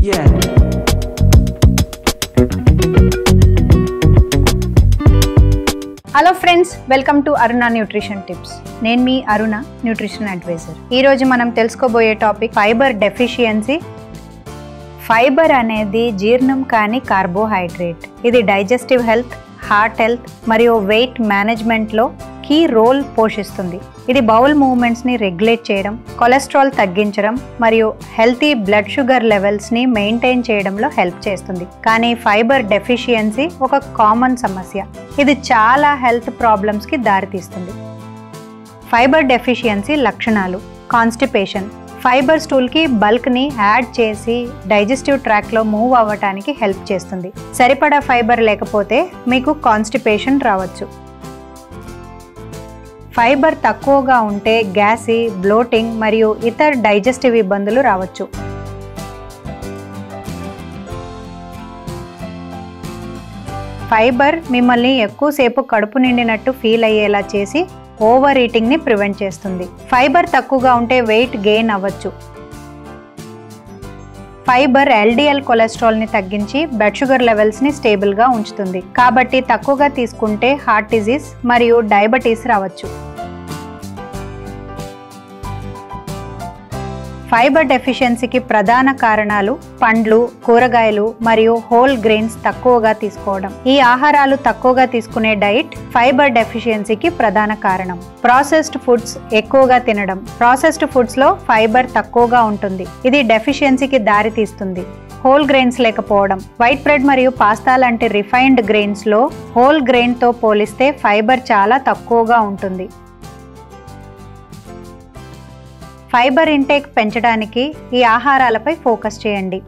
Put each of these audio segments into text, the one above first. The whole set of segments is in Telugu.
Yeah. Hello friends, welcome to Aruna nutrition tips. నేను మీ అరుణ, న్యూట్రిషన్ అడ్వైజర్. ఈరోజు మనం తెలుసుకోబోయే టాపిక్ ఫైబర్ డెఫిషియన్సీ. ఫైబర్ అనేది జీర్ణం కాని కార్బోహైడ్రేట్. ఇది డైజెస్టివ్ హెల్త్, హార్ట్ హెల్త్ మరియు వెయిట్ మేనేజ్మెంట్లో కీ రోల్ పోషిస్తుంది. ఇది బౌల్ మూవ్మెంట్స్ని రెగ్యులేట్ చేయడం, కొలెస్ట్రాల్ తగ్గించడం మరియు హెల్తీ బ్లడ్ షుగర్ లెవెల్స్ని మెయింటైన్ చేయడంలో హెల్ప్ చేస్తుంది. కానీ ఫైబర్ డెఫిషియన్సీ ఒక కామన్ సమస్య. ఇది చాలా హెల్త్ ప్రాబ్లమ్స్కి దారితీస్తుంది. ఫైబర్ డెఫిషియన్సీ లక్షణాలు: కాన్స్టిపేషన్. ఫైబర్ స్టూల్కి బల్క్ని యాడ్ చేసి డైజెస్టివ్ ట్రాక్లో మూవ్ అవ్వటానికి హెల్ప్ చేస్తుంది. సరిపడా ఫైబర్ లేకపోతే మీకు కాన్స్టిపేషన్ రావచ్చు. ఫైబర్ తక్కువగా ఉంటే గ్యాసీ, బ్లోటింగ్ మరియు ఇతర డైజెస్టివ్ ఇబ్బందులు రావచ్చు. ఫైబర్ మిమ్మల్ని ఎక్కువసేపు కడుపు నిండినట్టు ఫీల్ అయ్యేలా చేసి ఓవర్ ఈటింగ్ని ప్రివెంట్ చేస్తుంది. ఫైబర్ తక్కువగా ఉంటే వెయిట్ గెయిన్ అవ్వచ్చు. ఫైబర్ ఎల్డిఎల్ కొలెస్ట్రాల్ని తగ్గించి బ్లడ్ షుగర్ లెవెల్స్ని స్టేబుల్గా ఉంచుతుంది. కాబట్టి తక్కువగా తీసుకుంటే హార్ట్ డిజీజ్ మరియు డయాబెటీస్ రావచ్చు. ఫైబర్ డెఫిషియన్సీకి ప్రధాన కారణాలు పండ్లు, కూరగాయలు మరియు హోల్ గ్రెయిన్స్ తక్కువగా తీసుకోవడం. ఈ ఆహారాలు తక్కువగా తీసుకునే డైట్ ఫైబర్ డెఫిషియన్సీకి ప్రధాన కారణం. ప్రాసెస్డ్ ఫుడ్స్ ఎక్కువగా తినడం. ప్రాసెస్డ్ ఫుడ్స్లో ఫైబర్ తక్కువగా ఉంటుంది. ఇది డెఫిషియన్సీకి దారితీస్తుంది. హోల్ గ్రెయిన్స్ లేకపోవడం. వైట్ బ్రెడ్ మరియు పాస్తా లాంటి రిఫైన్డ్ గ్రెయిన్స్లో హోల్ గ్రెయిన్తో పోలిస్తే ఫైబర్ చాలా తక్కువగా ఉంటుంది. ఫైబర్ ఇంటేక్ పెంచడానికి ఈ ఆహారాలపై ఫోకస్ చేయండి.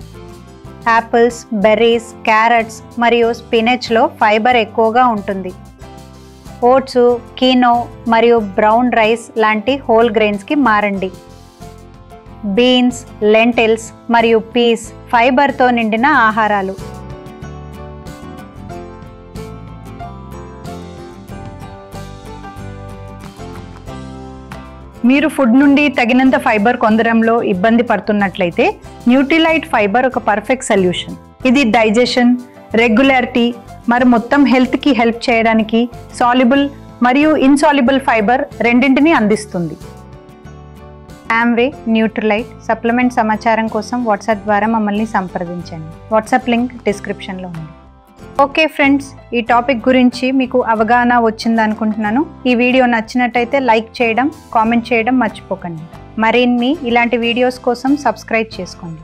యాపిల్స్, బెర్రీస్, క్యారెట్స్ మరియు స్పినచ్లో ఫైబర్ ఎక్కువగా ఉంటుంది. ఓట్స్, కీనో మరియు బ్రౌన్ రైస్ లాంటి హోల్ గ్రెయిన్స్కి మారండి. బీన్స్, లెంటిల్స్ మరియు పీస్ ఫైబర్తో నిండిన ఆహారాలు. మీరు ఫుడ్ నుండి తగినంత ఫైబర్ పొందడంలో ఇబ్బంది పడుతున్నట్లయితే న్యూట్రిలైట్ ఫైబర్ ఒక పర్ఫెక్ట్ సొల్యూషన్. ఇది డైజెషన్, రెగ్యులారిటీ మరి మొత్తం హెల్త్కి హెల్ప్ చేయడానికి సాల్యుబుల్ మరియు ఇన్సాల్యుబుల్ ఫైబర్ రెండింటినీ అందిస్తుంది. ఆమ్వే న్యూట్రిలైట్ సప్లిమెంట్ సమాచారం కోసం వాట్సాప్ ద్వారా మమ్మల్ని సంప్రదించండి. వాట్సాప్ లింక్ డిస్క్రిప్షన్లో ఉంది. ఓకే ఫ్రెండ్స్, ఈ టాపిక్ గురించి మీకు అవగాహన వచ్చిందనుకుంటున్నాను. ఈ వీడియో నచ్చినట్టయితే లైక్ చేయడం, కామెంట్ చేయడం మర్చిపోకండి. మరిన్ని ఇలాంటి వీడియోస్ కోసం సబ్స్క్రైబ్ చేసుకోండి.